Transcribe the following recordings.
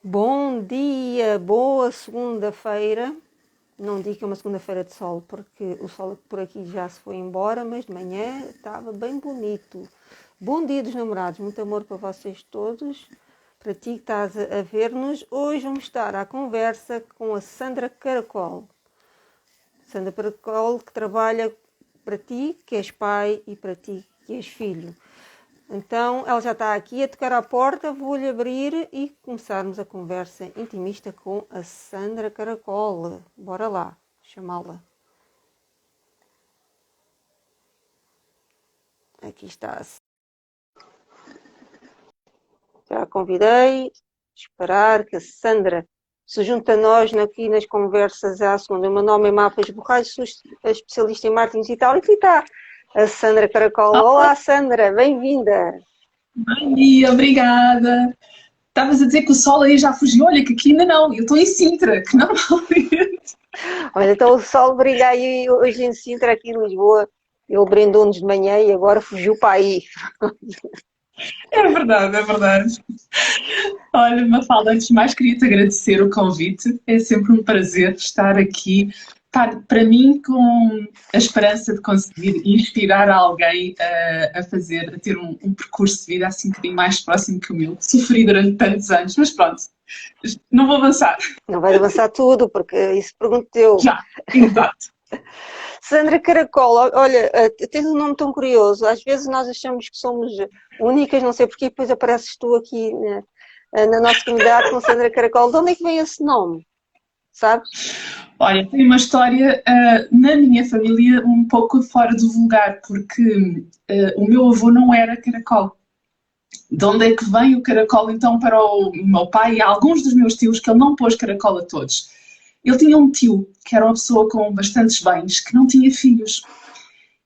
Bom dia, boa segunda-feira. Não digo que é uma segunda-feira de sol, porque o sol por aqui já se foi embora, mas de manhã estava bem bonito. Bom dia dos namorados, muito amor para vocês todos. Para ti que estás a ver-nos, hoje vamos estar à conversa com a Sandra Caracol. Sandra Caracol que trabalha para ti que és pai e para ti que és filho. Então, ela já está aqui a tocar à porta, vou-lhe abrir e começarmos a conversa intimista com a Sandra Caracol. Bora lá, chamá-la. Aqui está. Já a convidei. Esperar que a Sandra se junte a nós aqui nas conversas à segunda. O meu nome é Mapas Borrais, sou especialista em marketing digital e aqui está a Sandra Caracol. Olá, Sandra, bem-vinda. Bom dia, obrigada. Estavas a dizer que o sol aí já fugiu. Olha, que aqui ainda não. Eu estou em Sintra, que normalmente. Olha, então o sol brilha aí hoje em Sintra, aqui em Lisboa. Ele brindou-nos de manhã e agora fugiu para aí. É verdade, é verdade. Olha, Mafalda, antes de mais queria-te agradecer o convite. É sempre um prazer estar aqui. Para mim, com a esperança de conseguir inspirar alguém a ter um percurso de vida assim um bocadinho mais próximo que o meu. Sofri durante tantos anos, mas pronto, não vou avançar. Não vai avançar tudo, porque isso pergunto eu. Já, exato. Sandra Caracol, olha, tens um nome tão curioso. Às vezes nós achamos que somos únicas, não sei porquê, depois apareces tu aqui na nossa comunidade com Sandra Caracol. De onde é que vem esse nome? Sabes? Olha, tem uma história na minha família um pouco fora do vulgar, porque o meu avô não era caracol. De onde é que vem o caracol então para o meu pai e alguns dos meus tios, que ele não pôs caracol a todos? Ele tinha um tio, que era uma pessoa com bastantes bens, que não tinha filhos.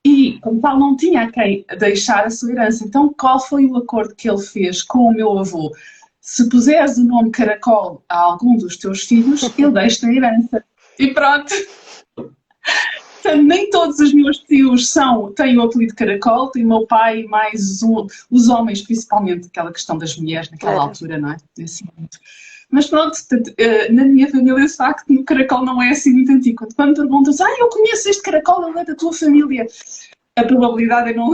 E, como tal, não tinha a quem deixar a sua herança. Então, qual foi o acordo que ele fez com o meu avô? Se puseres o nome Caracol a algum dos teus filhos, ele deixa a herança. E pronto. Portanto, nem todos os meus tios têm o apelido Caracol, tem o meu pai mais os homens, principalmente aquela questão das mulheres naquela Era. altura, não é? Assim, mas pronto, na minha família de facto o caracol não é assim muito antigo. Quando perguntas, eu conheço este caracol, ele é da tua família, a probabilidade não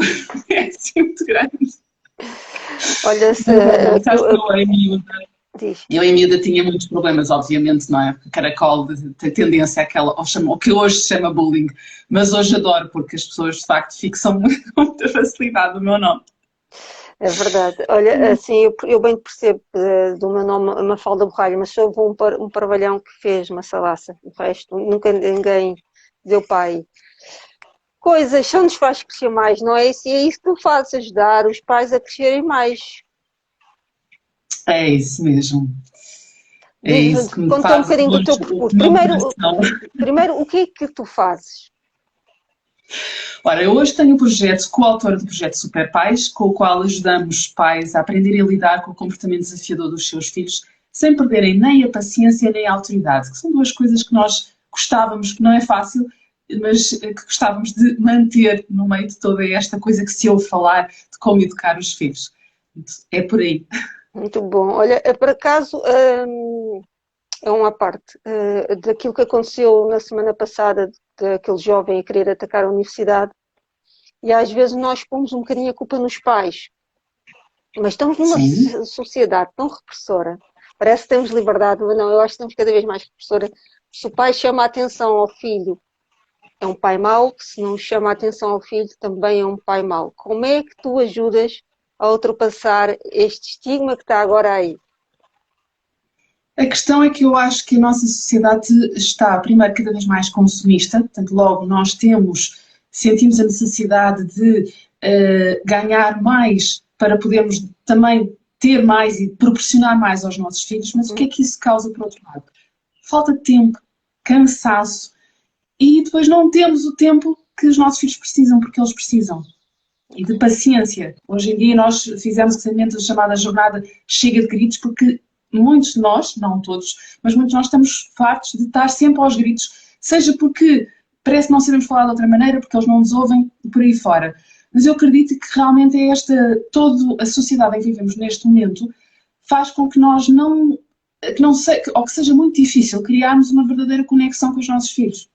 é assim muito grande. Olha, se, Sabes que eu em miúda, diz. eu em miúda tinha muitos problemas, obviamente, não é? Caracol tem tendência àquela, o que hoje se chama bullying, mas hoje adoro porque as pessoas de facto fixam com muita facilidade o meu nome. É verdade. Olha, assim, eu bem percebo do meu nome Mafalda Borralho, mas sou um parvalhão que fez uma salaça. O resto, nunca ninguém deu pai. Coisas só nos faz crescer mais, não é isso? E é isso que tu fazes, ajudar os pais a crescerem mais. É isso mesmo. É Diz, isso que me conta um faz bocadinho do teu hoje percurso. uma Primeiro, motivação. primeiro, o que é que tu fazes? Ora, eu hoje tenho um projeto, coautora do projeto Super Pais, com o qual ajudamos pais a aprenderem a lidar com o comportamento desafiador dos seus filhos, sem perderem nem a paciência nem a autoridade, que são duas coisas que nós gostávamos, que não é fácil, mas que gostávamos de manter no meio de toda esta coisa que se ouve falar de como educar os filhos. É por aí. Muito bom. Olha, por acaso, é uma parte daquilo que aconteceu na semana passada, daquele jovem a querer atacar a universidade, e às vezes nós pomos um bocadinho a culpa nos pais. Mas estamos numa Sim. sociedade tão repressora. Parece que temos liberdade, mas não, eu acho que estamos cada vez mais repressora. Se o pai chama a atenção ao filho, é um pai mau. Se não chama a atenção ao filho, também é um pai mau. Como é que tu ajudas a ultrapassar este estigma que está agora aí? A questão é que eu acho que a nossa sociedade está, primeiro, cada vez mais consumista, portanto, logo nós sentimos a necessidade de ganhar mais para podermos também ter mais e proporcionar mais aos nossos filhos, mas o que é que isso causa por outro lado? Falta de tempo, cansaço e depois não temos o tempo que os nossos filhos precisam, porque eles precisam. E de paciência. Hoje em dia nós fizemos recentemente a chamada jornada Chega de Gritos, porque muitos de nós, não todos, mas muitos de nós estamos fartos de estar sempre aos gritos, seja porque parece que não sabemos falar de outra maneira, porque eles não nos ouvem e por aí fora. Mas eu acredito que realmente toda a sociedade em que vivemos neste momento faz com que nós não que não ou que seja muito difícil criarmos uma verdadeira conexão com os nossos filhos.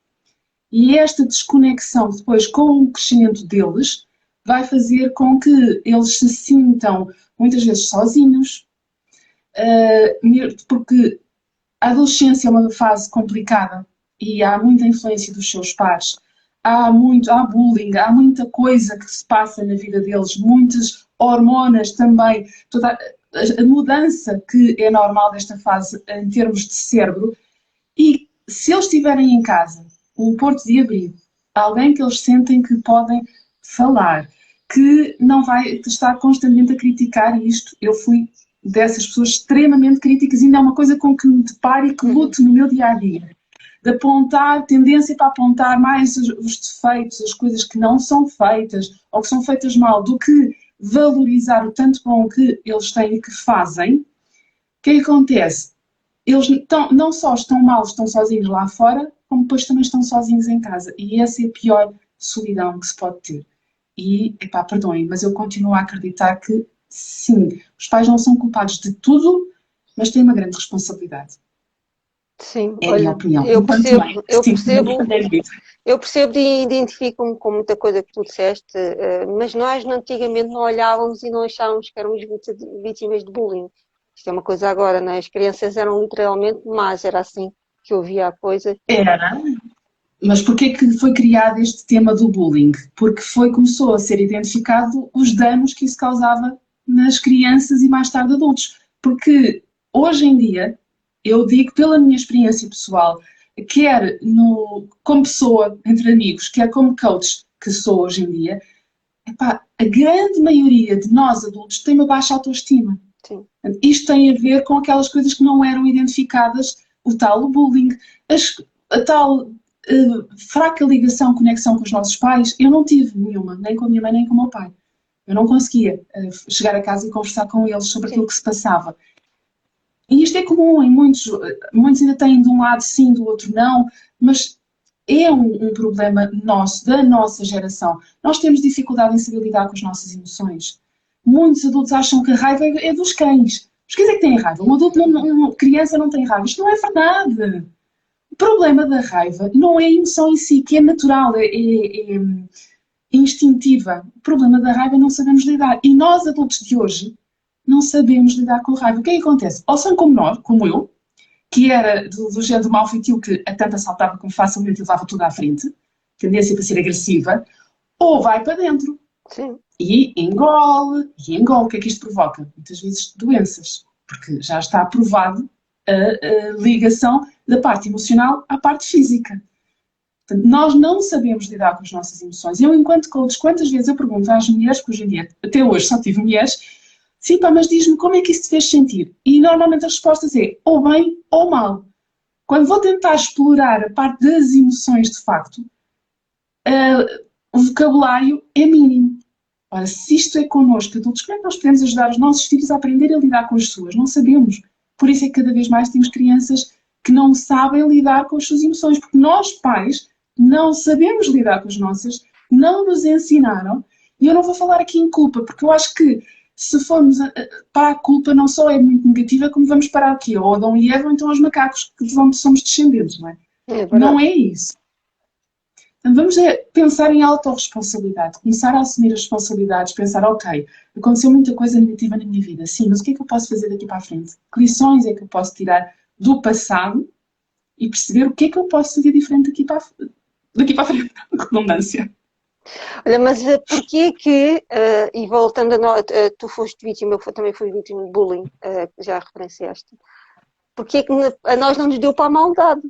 E esta desconexão depois com o crescimento deles vai fazer com que eles se sintam muitas vezes sozinhos, porque a adolescência é uma fase complicada e há muita influência dos seus pares, há bullying, há muita coisa que se passa na vida deles, muitas hormonas também, toda a mudança que é normal desta fase em termos de cérebro. E se eles estiverem em casa, um porto de abrigo, alguém que eles sentem que podem falar, que não vai estar constantemente a criticar isto. Eu fui dessas pessoas extremamente críticas, ainda é uma coisa com que me deparo e que luto no meu dia-a-dia. De apontar, tendência para apontar mais os defeitos, as coisas que não são feitas ou que são feitas mal, do que valorizar o tanto bom que eles têm e que fazem. O que é que acontece? Eles não só estão mal, estão sozinhos lá fora, como depois também estão sozinhos em casa. E essa é a pior solidão que se pode ter. E, perdoem, mas eu continuo a acreditar que, sim, os pais não são culpados de tudo, mas têm uma grande responsabilidade. Sim, É a minha olha, opinião. eu Enquanto percebo, mãe, eu sim, percebo, eu percebo e identifico-me com muita coisa que tu disseste, mas nós antigamente não olhávamos e não achávamos que éramos vítimas de bullying. Isto é uma coisa agora, né? As crianças eram literalmente más, era assim que eu via a coisa. era. Mas porquê que foi criado este tema do bullying? Porque começou a ser identificado os danos que isso causava nas crianças e mais tarde adultos. Porque hoje em dia, eu digo pela minha experiência pessoal, quer como pessoa entre amigos, quer como coach que sou hoje em dia, a grande maioria de nós adultos tem uma baixa autoestima. Sim. Isto tem a ver com aquelas coisas que não eram identificadas, o tal bullying, a tal fraca ligação, conexão com os nossos pais. Eu não tive nenhuma, nem com a minha mãe, nem com o meu pai. Eu não conseguia chegar a casa e conversar com eles sobre aquilo que se passava. E isto é comum em muitos ainda têm de um lado sim, do outro não, mas é um problema nosso, da nossa geração. Nós temos dificuldade em saber lidar com as nossas emoções. Muitos adultos acham que a raiva é dos cães. Os cães é que têm raiva. Um adulto, uma criança não tem raiva. Isto não é verdade. O problema da raiva não é a emoção em si, que é natural, é instintiva. O problema da raiva não sabemos lidar. E nós, adultos de hoje, não sabemos lidar com a raiva. O que é que acontece? Ou são como nós, como eu, que era do género mau feitio, que a tanto assaltava como facilmente levava tudo à frente, tendência para ser agressiva, ou vai para dentro. Sim. E engole. O que é que isto provoca? Muitas vezes doenças, porque já está provado a ligação da parte emocional à parte física. Portanto, nós não sabemos lidar com as nossas emoções. Eu, enquanto coach, quantas vezes eu pergunto às mulheres, porque hoje em dia, até hoje só tive mulheres, sim, mas diz-me como é que isso te fez sentir? E normalmente as respostas é ou bem ou mal. Quando vou tentar explorar a parte das emoções de facto, o vocabulário é mínimo. Ora, se isto é connosco, adultos, como é que nós podemos ajudar os nossos filhos a aprender a lidar com as suas? Não sabemos. Por isso é que cada vez mais temos crianças que não sabem lidar com as suas emoções, porque nós, pais, não sabemos lidar com as nossas, não nos ensinaram. E eu não vou falar aqui em culpa, porque eu acho que se formos para a culpa, não só é muito negativa, como vamos parar aqui, ou Adão e Eva, ou então aos macacos, que somos descendentes, não é? Não é isso. Então, vamos pensar em autorresponsabilidade, começar a assumir as responsabilidades, pensar, ok, aconteceu muita coisa negativa na minha vida, sim, mas o que é que eu posso fazer daqui para a frente? Que lições é que eu posso tirar do passado e perceber o que é que eu posso fazer diferente daqui para a frente, redundância. Olha, mas porquê que, e voltando a nós, tu foste vítima, eu também fui vítima de bullying, já referenciaste, porquê que a nós não nos deu para a maldade?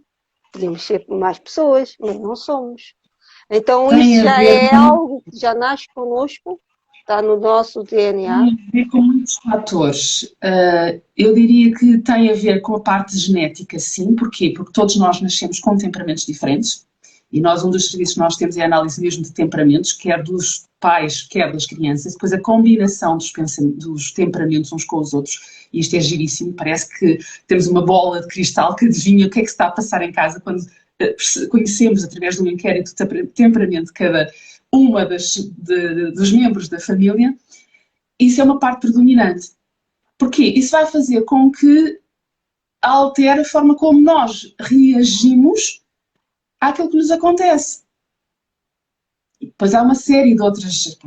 Podíamos ser mais pessoas, mas não somos. Então isso já é algo que já nasce connosco, está no nosso DNA. Tem a ver com muitos fatores. Eu diria que tem a ver com a parte genética, sim. Porquê? Porque todos nós nascemos com temperamentos diferentes. E nós, um dos serviços que nós temos é a análise mesmo de temperamentos, quer dos pais, quer das crianças, depois a combinação dos temperamentos uns com os outros. E isto é giríssimo, parece que temos uma bola de cristal que adivinha o que é que se está a passar em casa quando conhecemos, através de um inquérito de temperamento de cada uma dos membros da família. Isso é uma parte predominante. Porquê? Isso vai fazer com que altera a forma como nós reagimos àquilo que nos acontece. E depois há uma série de outras.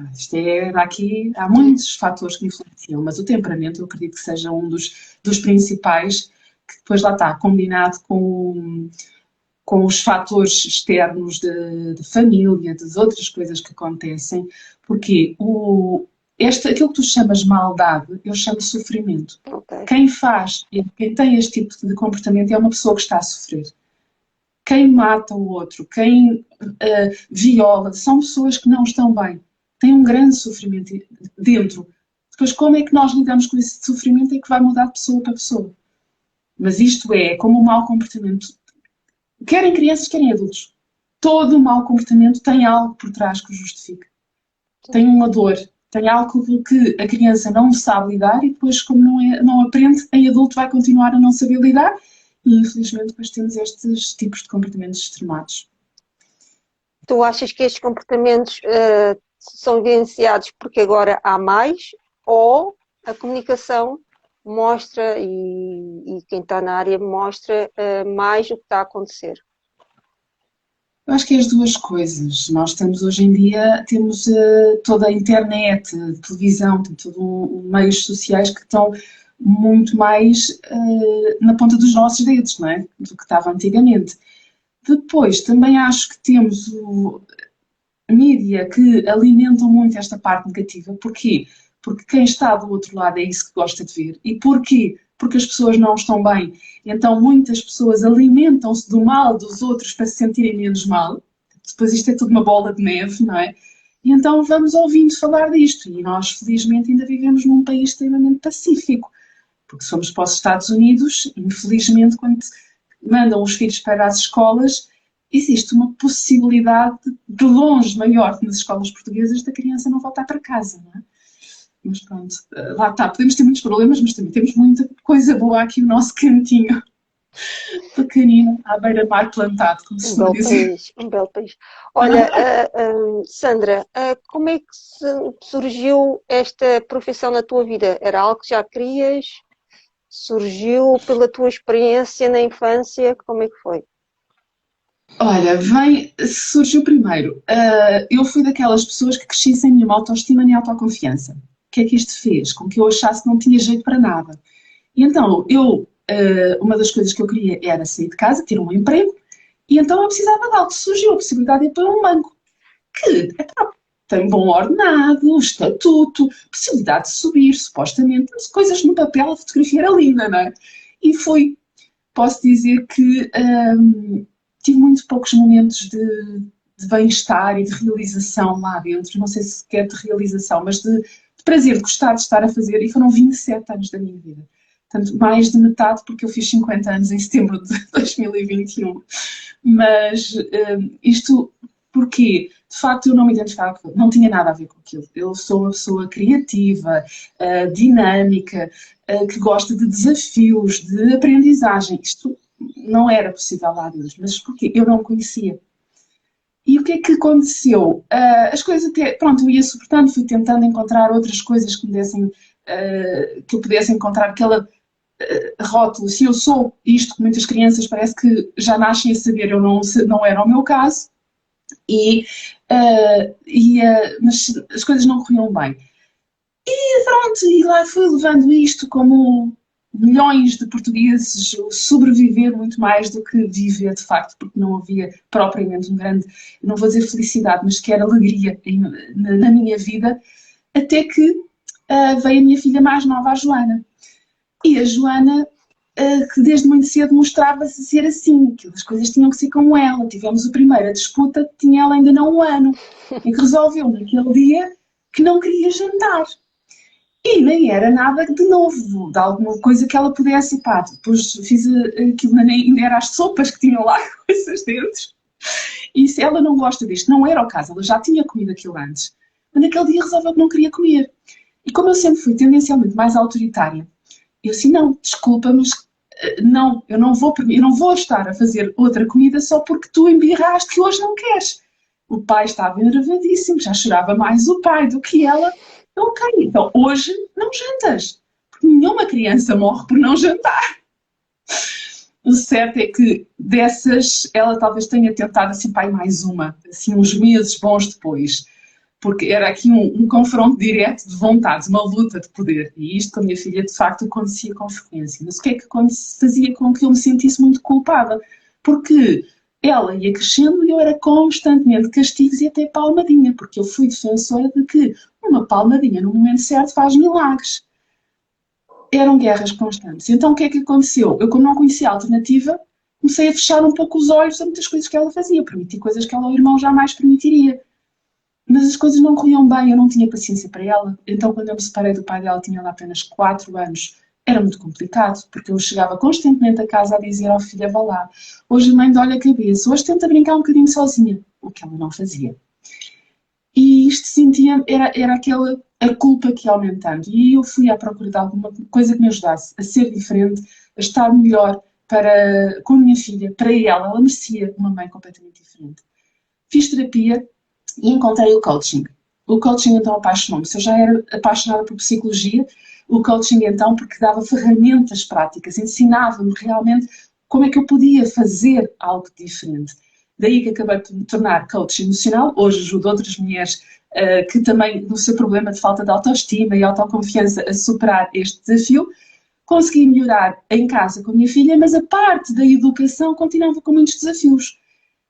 Aqui há muitos fatores que influenciam, mas o temperamento eu acredito que seja um dos principais, que depois lá está, combinado com os fatores externos de família, das outras coisas que acontecem, porque aquilo que tu chamas maldade, eu chamo sofrimento. Ok. Quem tem este tipo de comportamento é uma pessoa que está a sofrer. Quem mata o outro, quem viola, são pessoas que não estão bem. Têm um grande sofrimento dentro. Depois, como é que nós lidamos com esse sofrimento é que vai mudar de pessoa para pessoa. Mas isto é como o mau comportamento. Querem crianças, querem adultos. Todo o mau comportamento tem algo por trás que o justifica. Tem uma dor, tem algo que a criança não sabe lidar e depois, como não aprende, em adulto vai continuar a não saber lidar e, infelizmente, depois temos estes tipos de comportamentos extremados. Tu achas que estes comportamentos são evidenciados porque agora há mais, ou a comunicação mostra, e quem está na área mostra mais o que está a acontecer? Eu acho que é as duas coisas. Nós temos hoje em dia, temos toda a internet, a televisão, todo meios sociais que estão muito mais na ponta dos nossos dedos, não é? Do que estava antigamente. Depois, também acho que temos a mídia que alimentam muito esta parte negativa. Porquê? Porque quem está do outro lado é isso que gosta de ver. E porquê? Porque as pessoas não estão bem. Então muitas pessoas alimentam-se do mal dos outros para se sentirem menos mal. Depois isto é tudo uma bola de neve, não é? E então vamos ouvindo falar disto. E nós, felizmente, ainda vivemos num país extremamente pacífico. Porque se formos para os Estados Unidos, infelizmente, quando mandam os filhos para as escolas, existe uma possibilidade de longe maior nas escolas portuguesas da criança não voltar para casa, não é? Mas pronto, lá está, podemos ter muitos problemas, mas também temos muita coisa boa aqui no nosso cantinho, pequenino, à beira-mar plantado, como se Um costuma belo dizer. país, um belo país. Olha, Sandra, como é que surgiu esta profissão na tua vida? Era algo que já querias? Surgiu pela tua experiência na infância? Como é que foi? Olha, surgiu primeiro. Eu fui daquelas pessoas que cresci sem nenhuma autoestima nem autoconfiança. O que é que isto fez? Com que eu achasse que não tinha jeito para nada. E então, uma das coisas que eu queria era sair de casa, ter um emprego, e então eu precisava de algo. Surgiu a possibilidade de ir para um banco, que tem bom ordenado, estatuto, possibilidade de subir, supostamente, coisas no papel, a fotografia era linda, não é? E fui. Posso dizer que tive muito poucos momentos de bem-estar e de realização lá dentro. Não sei se quer de realização, mas de prazer, de gostar de estar a fazer. E foram 27 anos da minha vida. Portanto, mais de metade, porque eu fiz 50 anos em setembro de 2021. Mas isto porquê? De facto, eu não me identificava com aquilo, não tinha nada a ver com aquilo. Eu sou uma pessoa criativa, dinâmica, que gosta de desafios, de aprendizagem. Isto não era possível lá dentro, mas porquê? Eu não conhecia. E o que é que aconteceu? As coisas até, pronto, eu ia suportando, fui tentando encontrar outras coisas que me dessem, que eu pudesse encontrar aquela rótulo, se eu sou isto, que muitas crianças parece que já nascem a saber, eu não era o meu caso, mas as coisas não corriam bem. E pronto, e lá fui levando isto como milhões de portugueses sobreviver muito mais do que viver de facto, porque não havia propriamente um grande, não vou dizer felicidade, mas que era alegria na minha vida, até que veio a minha filha mais nova, a Joana. E a Joana, que desde muito cedo mostrava-se ser assim, que as coisas tinham que ser como ela. Tivemos a primeira disputa, tinha ela ainda não um ano, em que resolveu naquele dia que não queria jantar. E nem era nada de novo, de alguma coisa que ela pudesse, pá, depois fiz aquilo, ainda era as sopas que tinham lá coisas dentro. E se ela não gosta disto, não era o caso, ela já tinha comido aquilo antes. Mas naquele dia resolveu que não queria comer. E como eu sempre fui tendencialmente mais autoritária, eu assim, não, desculpa, mas não, eu não vou estar a fazer outra comida só porque tu embirraste que hoje não queres. O pai estava enervadíssimo, já chorava mais o pai do que ela. Ok, então hoje não jantas. Porque nenhuma criança morre por não jantar. O certo é que dessas, ela talvez tenha tentado assim, pai, mais uma, assim, uns meses bons depois, porque era aqui um confronto direto de vontades, uma luta de poder. E isto com a minha filha, de facto, acontecia com frequência. Mas o que é que fazia com que eu me sentisse muito culpada? Porque ela ia crescendo e eu era constantemente castigos e até palmadinha, porque eu fui defensora de que uma palmadinha no momento certo faz milagres. Eram guerras constantes. Então o que é que aconteceu? Eu, como não conhecia a alternativa, comecei a fechar um pouco os olhos a muitas coisas que ela fazia, permitir coisas que ela ou o irmão jamais permitiria. Mas as coisas não corriam bem, eu não tinha paciência para ela. Então, quando eu me separei do pai dela, tinha ela apenas 4 anos. Era muito complicado, porque eu chegava constantemente a casa a dizer ao filho, vá lá, hoje a mãe dói a cabeça, hoje tenta brincar um bocadinho sozinha, o que ela não fazia. E isto sentia, era aquela a culpa que ia aumentando. E eu fui à procura de alguma coisa que me ajudasse a ser diferente, a estar melhor com a minha filha, para ela. Ela merecia uma mãe completamente diferente. Fiz terapia e encontrei o coaching. O coaching então apaixonou-me. Se eu já era apaixonada por psicologia, o coaching então, porque dava ferramentas práticas, ensinava-me realmente como é que eu podia fazer algo diferente. Daí que acabei por me tornar coach emocional. Hoje ajudo outras mulheres que também, no seu problema de falta de autoestima e autoconfiança, a superar este desafio. Consegui melhorar em casa com a minha filha, mas a parte da educação continuava com muitos desafios.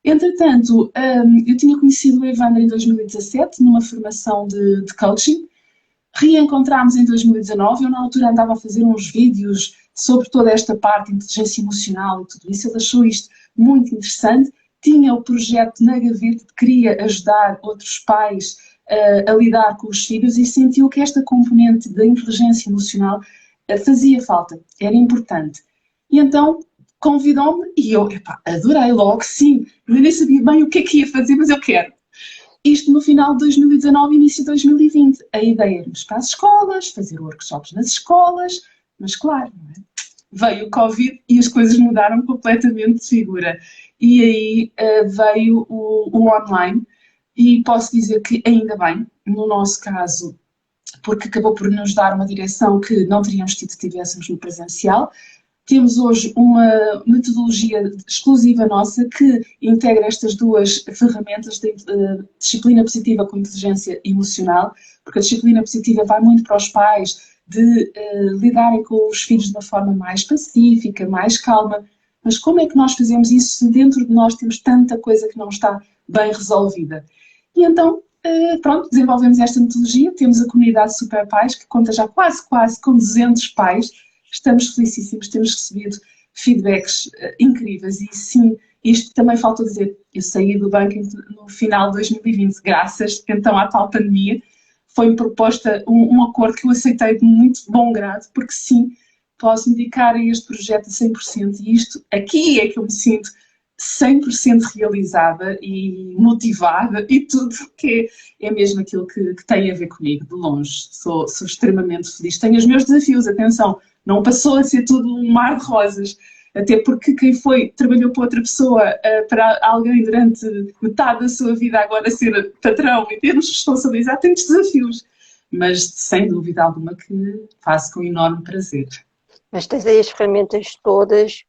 Entretanto, eu tinha conhecido o Evandro em 2017, numa formação de coaching. Reencontrámos em 2019, eu na altura andava a fazer uns vídeos sobre toda esta parte de inteligência emocional e tudo isso. Ele achou isto muito interessante. Tinha o projeto na gaveta, queria ajudar outros pais a lidar com os filhos e sentiu que esta componente da inteligência emocional fazia falta, era importante. E então convidou-me e eu, adorei logo, sim. Eu nem sabia bem o que é que ia fazer, mas eu quero. Isto no final de 2019, início de 2020. A ideia era irmos para as escolas, fazer workshops nas escolas, mas claro, não é? Veio o Covid e as coisas mudaram completamente de figura. E aí veio o online e posso dizer que ainda bem, no nosso caso, porque acabou por nos dar uma direção que não teríamos tido se estivéssemos no presencial. Temos hoje uma metodologia exclusiva nossa que integra estas duas ferramentas de disciplina positiva com inteligência emocional, porque a disciplina positiva vai muito para os pais de lidarem com os filhos de uma forma mais pacífica, mais calma. Mas como é que nós fazemos isso se dentro de nós temos tanta coisa que não está bem resolvida? E então, pronto, desenvolvemos esta metodologia, temos a comunidade Super Pais, que conta já quase com 200 pais. Estamos felicíssimos, temos recebido feedbacks incríveis e sim, isto também falta dizer, eu saí do banco no final de 2020, graças então à tal pandemia, foi-me proposta um acordo que eu aceitei de muito bom grado, porque sim, posso me dedicar a este projeto a 100% e isto aqui é que eu me sinto 100% realizada e motivada e tudo, que é mesmo aquilo que tem a ver comigo, de longe. Sou extremamente feliz. Tenho os meus desafios, atenção, não passou a ser tudo um mar de rosas, até porque quem trabalhou para outra pessoa, para alguém durante metade da sua vida, agora ser patrão e ter-nos responsabilizar, tem muitos desafios, mas sem dúvida alguma que faço com enorme prazer. Mas tens aí as ferramentas todas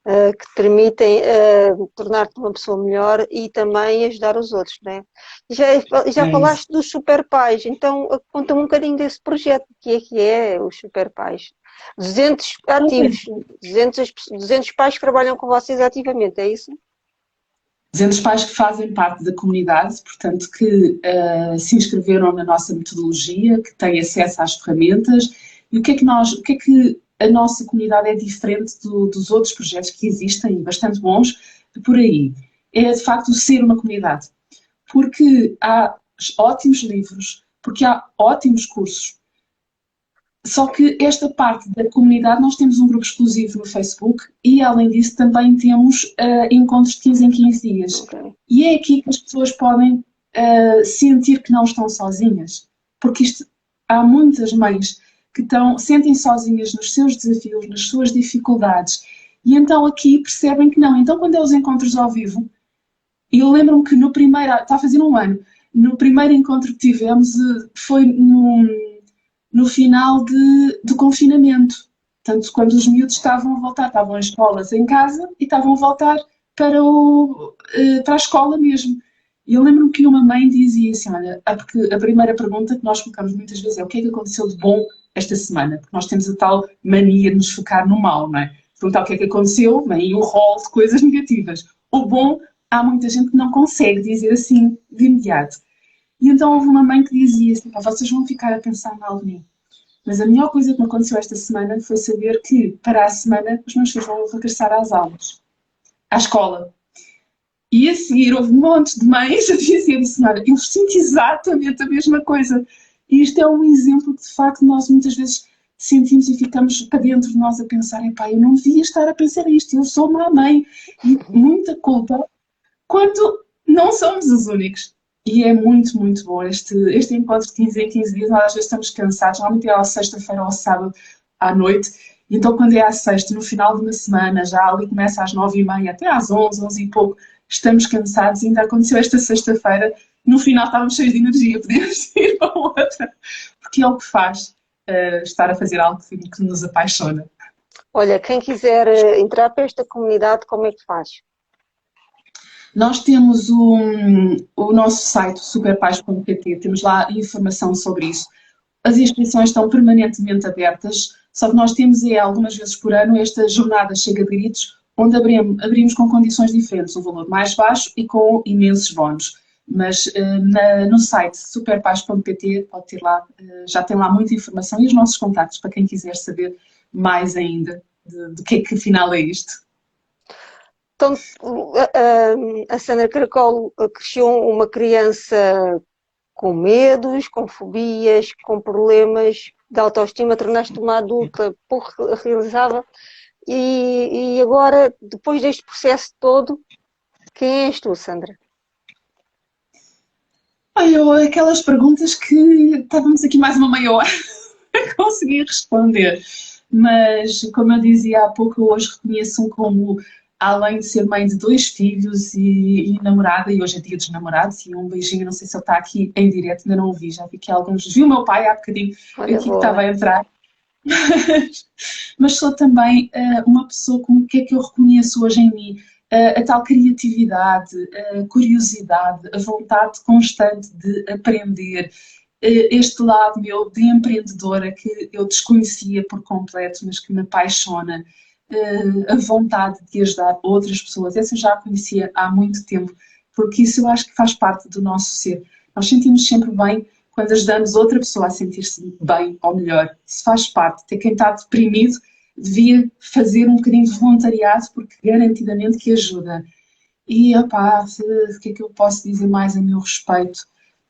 que te permitem tornar-te uma pessoa melhor e também ajudar os outros, não é? Já falaste dos Super Pais, então conta-me um bocadinho desse projeto, que é os Super Pais. 200 ativos, 200 pais que trabalham com vocês ativamente, é isso? 200 pais que fazem parte da comunidade, portanto que se inscreveram na nossa metodologia, que têm acesso às ferramentas. E o que é que a nossa comunidade é diferente dos outros projetos que existem, bastante bons, por aí? É de facto ser uma comunidade. Porque há ótimos livros, porque há ótimos cursos. Só que esta parte da comunidade, nós temos um grupo exclusivo no Facebook e, além disso, também temos encontros de 15 em 15 dias. Okay. E é aqui que as pessoas podem sentir que não estão sozinhas. Porque há muitas mães que sentem sozinhas nos seus desafios, nas suas dificuldades. E então aqui percebem que não. Então, quando é os encontros ao vivo, eu lembro-me que no primeiro, está a fazer um ano, no primeiro encontro que tivemos, foi no final do confinamento. Portanto, quando os miúdos estavam a voltar, estavam em escolas em casa e estavam a voltar para a escola mesmo. E eu lembro-me que uma mãe dizia assim, olha, porque a primeira pergunta que nós colocamos muitas vezes é o que é que aconteceu de bom esta semana? Porque nós temos a tal mania de nos focar no mal, não é? Perguntar o que é que aconteceu, vem um rol de coisas negativas. O bom, há muita gente que não consegue dizer assim de imediato. E então houve uma mãe que dizia assim, pá, vocês vão ficar a pensar mal de mim. Mas a melhor coisa que me aconteceu esta semana foi saber que, para a semana, os meus filhos vão regressar às aulas, à escola. E a seguir houve um monte de mães a dizer assim, olha, eu sinto exatamente a mesma coisa. E isto é um exemplo que, de facto, nós muitas vezes sentimos e ficamos para dentro de nós a pensar, epá, eu não devia estar a pensar isto, eu sou uma mãe. E muita culpa, quando não somos os únicos. E é muito, muito bom este encontro de 15 em 15 dias. Nós às vezes estamos cansados, normalmente é à sexta-feira ou ao sábado à noite. E então, quando é à sexta, no final de uma semana, já ali começa às 9h30 até às 11, 11 e pouco, estamos cansados. E ainda aconteceu esta sexta-feira, no final estávamos cheios de energia, podíamos ir para outra, porque é o que faz estar a fazer algo que nos apaixona. Olha, quem quiser entrar para esta comunidade, como é que faz? Nós temos o nosso site, superpais.pt, temos lá informação sobre isso. As inscrições estão permanentemente abertas, só que nós temos algumas vezes por ano esta jornada Chega de Gritos, onde abrimos com condições diferentes, um valor mais baixo e com imensos bónus. Mas no site superpais.pt pode ter lá, já tem lá muita informação e os nossos contactos para quem quiser saber mais ainda do que afinal é isto. Então, a Sandra Caracol cresceu uma criança com medos, com fobias, com problemas de autoestima, tornaste uma adulta pouco realizável e agora, depois deste processo todo, quem és tu, Sandra? Aquelas perguntas que estávamos aqui mais uma meia hora a conseguir responder. Mas, como eu dizia há pouco, eu hoje reconheço-me como, além de ser mãe de 2 filhos e namorada, e hoje é dia dos namorados, e um beijinho, não sei se ele está aqui em direto, ainda não o vi, já vi que alguns, vi o meu pai há bocadinho Olha, aqui que estava a entrar, mas sou também uma pessoa com o que é que eu reconheço hoje em mim, a tal criatividade, a curiosidade, a vontade constante de aprender, este lado meu de empreendedora que eu desconhecia por completo, mas que me apaixona, a vontade de ajudar outras pessoas, essa eu já a conhecia há muito tempo, porque isso eu acho que faz parte do nosso ser. Nós sentimos sempre bem quando ajudamos outra pessoa a sentir-se bem ou melhor. Isso faz parte. Até quem está deprimido devia fazer um bocadinho de voluntariado, porque garantidamente que ajuda. E, opá, o que é que eu posso dizer mais a meu respeito?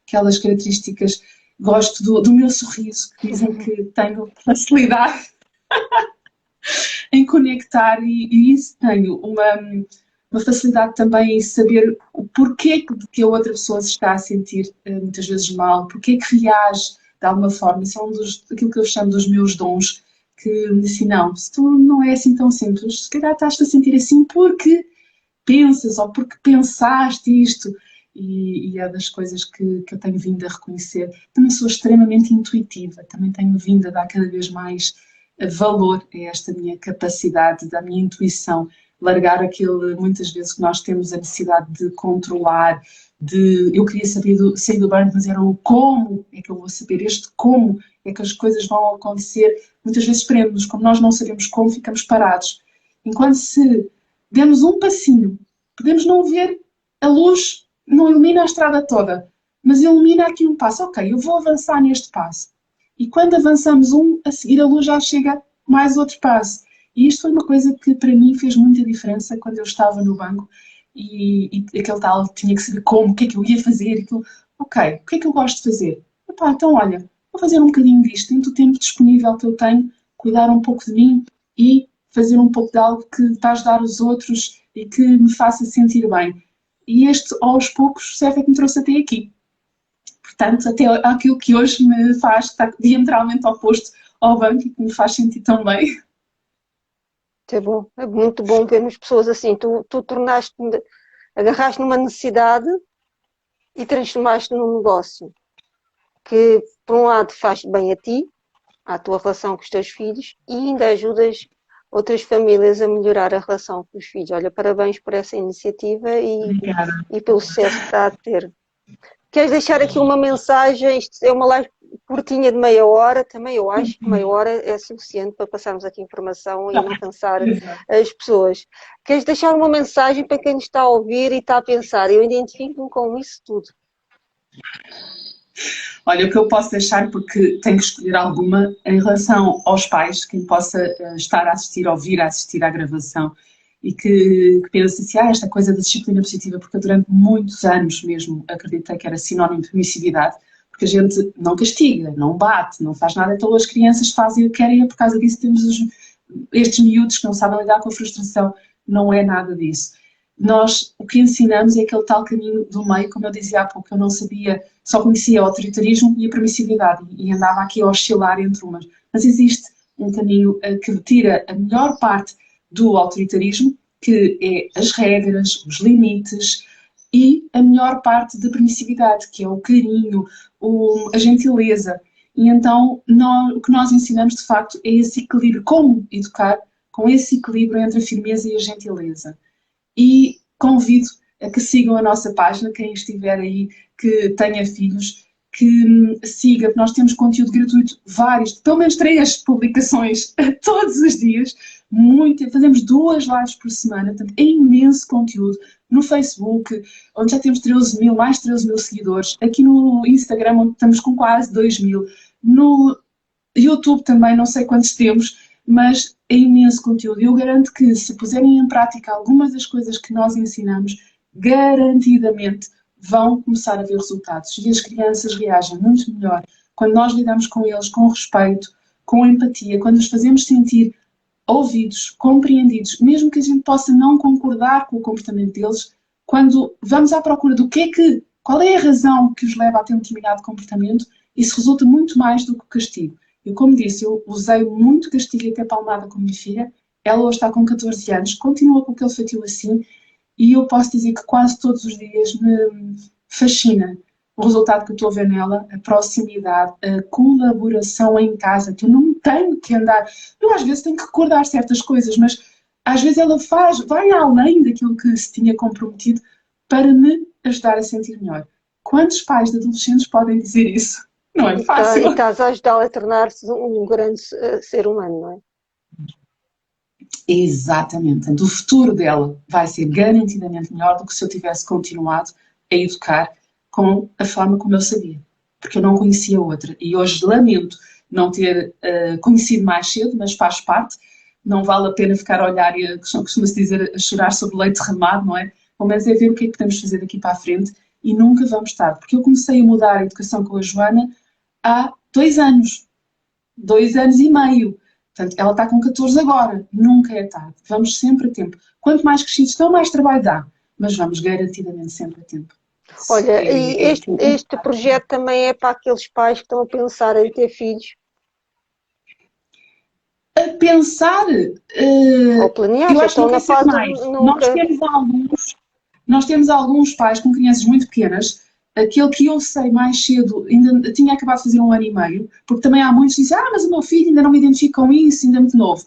Aquelas características, gosto do meu sorriso, que dizem que tenho facilidade em conectar e isso tenho uma facilidade também em saber o porquê que a outra pessoa se está a sentir muitas vezes mal, porquê que reage de alguma forma. Isso é aquilo que eu chamo dos meus dons, que me disse, não, se tu não é assim tão simples, se calhar estás-te a sentir assim porque pensas ou porque pensaste isto. E é das coisas que eu tenho vindo a reconhecer. Também sou extremamente intuitiva, também tenho vindo a dar cada vez mais valor a esta minha capacidade, da minha intuição, largar aquele, muitas vezes, que nós temos a necessidade de controlar, eu queria saber sair do banco, mas era o como é que eu vou saber, este como é que as coisas vão acontecer, muitas vezes prende-nos, como nós não sabemos como, ficamos parados. Enquanto se demos um passinho, podemos não ver a luz, não ilumina a estrada toda, mas ilumina aqui um passo, ok, eu vou avançar neste passo. E quando avançamos a seguir a luz já chega mais outro passo. E isto foi uma coisa que para mim fez muita diferença quando eu estava no banco e aquele tal tinha que saber como, o que é que eu ia fazer, aquilo, ok, o que é que eu gosto de fazer? Epá, então olha, vou fazer um bocadinho disto, dentro do tempo disponível que eu tenho, cuidar um pouco de mim e fazer um pouco de algo que está a ajudar os outros e que me faça sentir bem. E este, aos poucos, certo é que me trouxe até aqui. Portanto, até aquilo que hoje me faz estar diametralmente oposto ao banco e que me faz sentir tão bem. É bom, é muito bom vermos pessoas assim. Tu agarraste numa necessidade e transformaste num negócio que, por um lado, faz bem a ti, à tua relação com os teus filhos e ainda ajudas outras famílias a melhorar a relação com os filhos. Olha, parabéns por essa iniciativa Obrigada. e pelo sucesso que está a ter. Queres deixar aqui uma mensagem? Isto é uma live curtinha de meia hora, também eu acho que meia hora é suficiente para passarmos aqui informação e não cansar as pessoas. Queres deixar uma mensagem para quem nos está a ouvir e está a pensar? Eu identifico-me com isso tudo. Olha, o que eu posso deixar, porque tenho que escolher alguma, em relação aos pais, quem possa estar a assistir, ouvir a assistir à gravação e que pensa assim, esta coisa da disciplina positiva, porque eu durante muitos anos mesmo acreditei que era sinónimo de permissividade, porque a gente não castiga, não bate, não faz nada, então as crianças fazem o que querem e por causa disso temos estes miúdos que não sabem lidar com a frustração, não é nada disso. Nós, o que ensinamos é aquele tal caminho do meio, como eu dizia há pouco, eu não sabia, só conhecia o autoritarismo e a permissividade e andava aqui a oscilar entre umas. Mas existe um caminho que tira a melhor parte do autoritarismo, que é as regras, os limites, e a melhor parte da permissividade, que é o carinho, a gentileza. E então o que nós ensinamos de facto é esse equilíbrio, como educar com esse equilíbrio entre a firmeza e a gentileza. E convido a que sigam a nossa página, quem estiver aí que tenha filhos, que siga, nós temos conteúdo gratuito, vários, pelo menos 3 publicações todos os dias, fazemos 2 lives por semana, portanto é imenso conteúdo no Facebook, onde já temos 13 mil, mais 13 mil seguidores, aqui no Instagram, onde estamos com quase 2 mil, no YouTube também, não sei quantos temos, mas é imenso conteúdo. Eu garanto que se puserem em prática algumas das coisas que nós ensinamos, garantidamente vão começar a ver resultados. E as crianças reagem muito melhor quando nós lidamos com eles com respeito, com empatia, quando os fazemos sentir ouvidos, compreendidos, mesmo que a gente possa não concordar com o comportamento deles, quando vamos à procura qual é a razão que os leva a ter um determinado comportamento, isso resulta muito mais do que o castigo. Eu, como disse, eu usei muito castigo e até palmada com a minha filha. Ela hoje está com 14 anos, continua com aquele feitio assim, e eu posso dizer que quase todos os dias me fascina o resultado que eu estou a ver nela, a proximidade, a colaboração em casa, que eu não tenho que andar. Eu às vezes tenho que recordar certas coisas, mas às vezes ela vai além daquilo que se tinha comprometido para me ajudar a sentir melhor. Quantos pais de adolescentes podem dizer isso? Não é fácil. E estás a ajudá-la a tornar-se um grande ser humano, não é? Exatamente. Portanto, o futuro dela vai ser garantidamente melhor do que se eu tivesse continuado a educar com a forma como eu sabia. Porque eu não conhecia outra. E hoje lamento não ter conhecido mais cedo, mas faz parte. Não vale a pena ficar a olhar e, costuma-se dizer, a chorar sobre leite derramado, não é? Pelo menos é ver o que é que podemos fazer daqui para a frente e nunca vamos tarde. Porque eu comecei a mudar a educação com a Joana há 2 anos. 2 anos e meio. Portanto, ela está com 14 agora. Nunca é tarde. Vamos sempre a tempo. Quanto mais crescidos estão, mais trabalho dá. Mas vamos garantidamente sempre a tempo. Olha, e este projeto também é para aqueles pais que estão a pensar em ter filhos? A pensar... Ou planear, eu acho que estão na fase... Nós temos alguns pais com crianças muito pequenas. Aquele que eu sei mais cedo, ainda tinha acabado de fazer 1 ano e meio, porque também há muitos que dizem, mas o meu filho ainda não me identifica com isso, ainda é muito novo.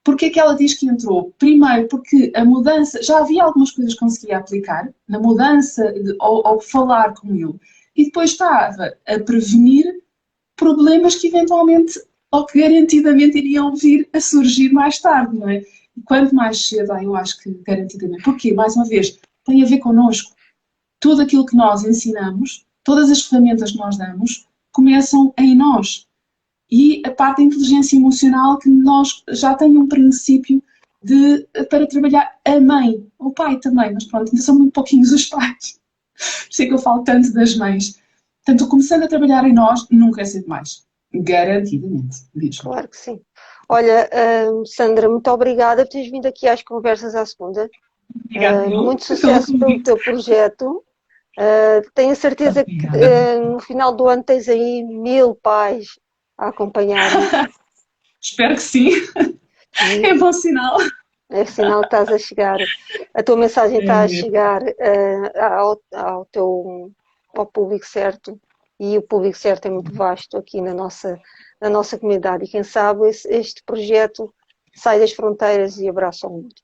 Porquê é que ela diz que entrou? Primeiro, porque a mudança, já havia algumas coisas que conseguia aplicar, na mudança ao falar com ele, e depois estava a prevenir problemas que eventualmente, ou que garantidamente iriam vir a surgir mais tarde, não é? E quanto mais cedo, eu acho que garantidamente. Porquê? Mais uma vez, tem a ver connosco. Tudo aquilo que nós ensinamos, todas as ferramentas que nós damos, começam em nós. E a parte da inteligência emocional que nós já tem um princípio para trabalhar a mãe, o pai também, mas pronto, ainda são muito pouquinhos os pais. Por isso é que eu falo tanto das mães. Portanto, começando a trabalhar em nós, nunca é cedo demais. Garantidamente. Mesmo. Claro que sim. Olha, Sandra, muito obrigada por teres vindo aqui às conversas à segunda. Obrigada, muito sucesso pelo teu projeto. Tenho certeza que no final do ano tens aí 1000 pais a acompanhar. Espero que sim. É bom sinal. É sinal que estás a chegar. A tua mensagem está a chegar ao público certo e o público certo é muito vasto aqui na nossa comunidade. E quem sabe este projeto sai das fronteiras e abraça o mundo.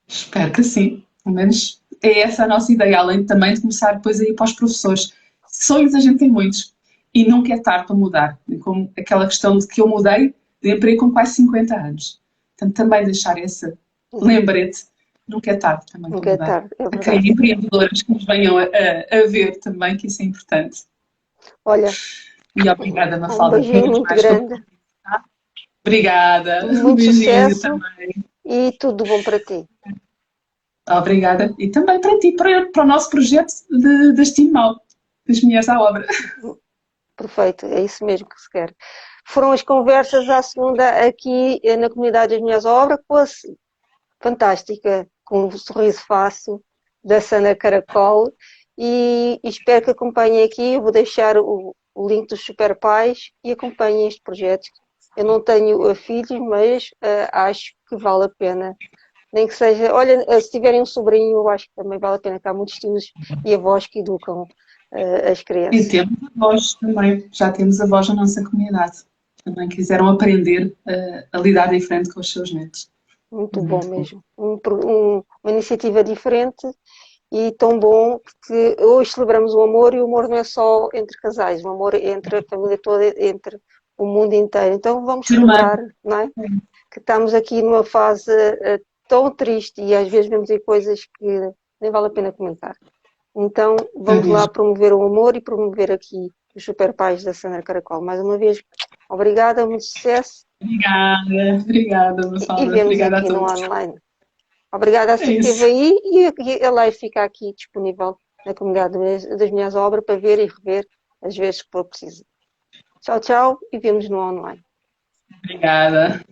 Espero que sim. Pelo menos é essa a nossa ideia, além também de começar depois a ir para os professores. Sonhos a gente tem muitos e nunca é tarde para mudar. Como aquela questão de que eu mudei de emprego com quase 50 anos. Portanto, também deixar esse lembrete, nunca é tarde também para Nunca é mudar. tarde, é A quem verdade. empreendedoras que nos venham a ver também, que isso é importante. Olha, E obrigada, um Mafalda, uma beijinho vez muito mais. Grande, Obrigada. Um muito beijinho sucesso também. e tudo bom para ti. Obrigada. E também para ti, para o nosso projeto de estímulo das mulheres à obra. Perfeito, é isso mesmo que se quer. Foram as conversas à segunda aqui na comunidade das Mulheres à Obra com a fantástica, com um sorriso fácil, da Sana Caracol, e espero que acompanhem aqui. Eu vou deixar o link dos Super Pais e acompanhem este projeto. Eu não tenho filhos, mas acho que vale a pena. Nem que seja, olha, se tiverem um sobrinho, eu acho que também vale a pena, que há muitos tios e avós que educam as E crianças. temos avós também, já temos avós na nossa comunidade. Também quiseram aprender a lidar diferente com os seus netos. Muito bom Muito bom. mesmo. Uma iniciativa diferente e tão bom que hoje celebramos o amor e o amor não é só entre casais, o amor é entre a família toda, entre o mundo inteiro. Então vamos Ser humano. celebrar, não é? Que estamos aqui numa fase tão triste e às vezes vemos aí coisas que nem vale a pena comentar. Então É vamos lá mesmo. promover o amor e promover aqui os Super Pais da Sandra Caracol. Mais uma vez, obrigada, muito sucesso Obrigada, e Mafalda. vemos Obrigada a aqui no todos. online. Obrigada a É si que esteve isso. aí e a live fica aqui disponível na comunidade das Minhas Obras para ver e rever as vezes que for preciso. Tchau, tchau e vemos no online. Obrigada.